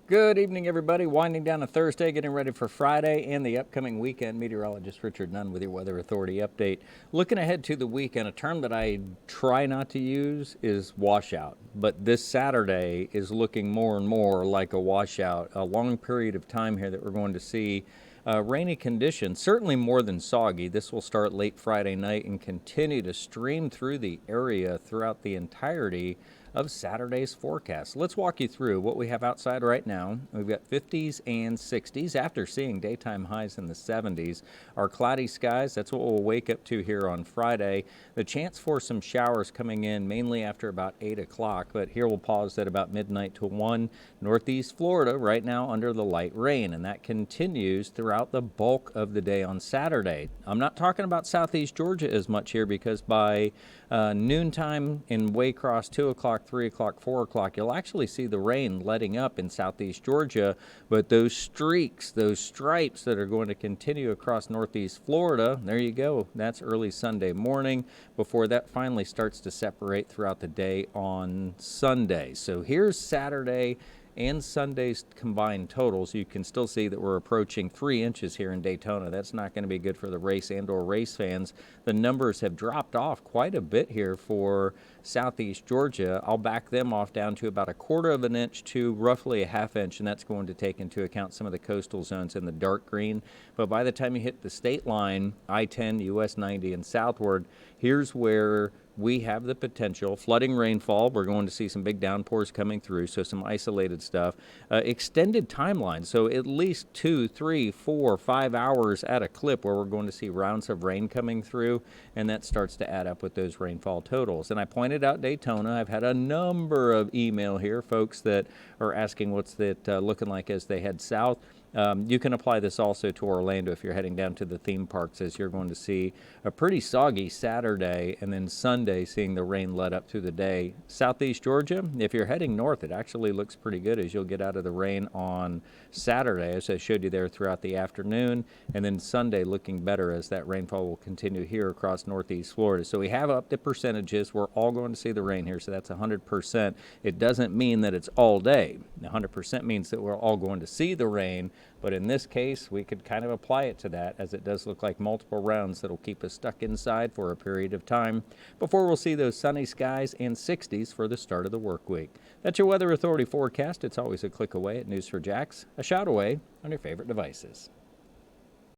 Good evening, everybody. Winding down a Thursday, getting ready for Friday and the upcoming weekend. Meteorologist Richard Nunn with your Weather Authority update. Looking ahead to the weekend, a term that I try not to use is washout. But this Saturday is looking more and more like a washout. A long period of time here that we're going to see rainy conditions, certainly more than soggy. This will start late Friday night and continue to stream through the area throughout the entirety of Saturday's forecast. Let's walk you through what we have outside right now. We've got 50s and 60s after seeing daytime highs in the 70s. Our cloudy skies, that's what we'll wake up to here on Friday. The chance for some showers coming in mainly after about 8 o'clock, but here we'll pause at about midnight to 1. Northeast Florida right now under the light rain, and that continues throughout the bulk of the day on Saturday. I'm not talking about southeast Georgia as much here because by noontime in Waycross, 2 o'clock, 3 o'clock, 4 o'clock, you'll actually see the rain letting up in southeast Georgia, but those streaks, those stripes that are going to continue across northeast Florida, there you go. That's early Sunday morning before that finally starts to separate throughout the day on Sunday. So here's Saturday and Sunday's combined totals. You can still see that we're approaching 3 inches here in Daytona. That's not going to be good for the race and or race fans. The numbers have dropped off quite a bit here for southeast Georgia. I'll back them off down to about 1/4 of an inch to roughly a 1/2 inch, and that's going to take into account some of the coastal zones in the dark green. But by the time you hit the state line, I-10, US 90, and southward, here's where we have the potential. Flooding rainfall, we're going to see some big downpours coming through, so some isolated stuff. Extended timeline, so at least 2, 3, 4, 5 hours at a clip where we're going to see rounds of rain coming through, and that starts to add up with those rainfall totals. And I pointed out Daytona. I've had a number of email here, folks that are asking what's that looking like as they head south. You can apply this also to Orlando if you're heading down to the theme parks, as you're going to see a pretty soggy Saturday and then Sunday seeing the rain let up through the day. Southeast Georgia, if you're heading north, it actually looks pretty good as you'll get out of the rain on Saturday, as I showed you there throughout the afternoon, and then Sunday looking better as that rainfall will continue here across northeast Florida. So we have up the percentages. We're all going to see the rain here, so that's 100%. It doesn't mean that it's all day. 100% means that we're all going to see the rain. But in this case, we could kind of apply it to that, as it does look like multiple rounds that'll keep us stuck inside for a period of time before we'll see those sunny skies and 60s for the start of the work week. That's your Weather Authority forecast. It's always a click away at News4JAX, a shout away on your favorite devices.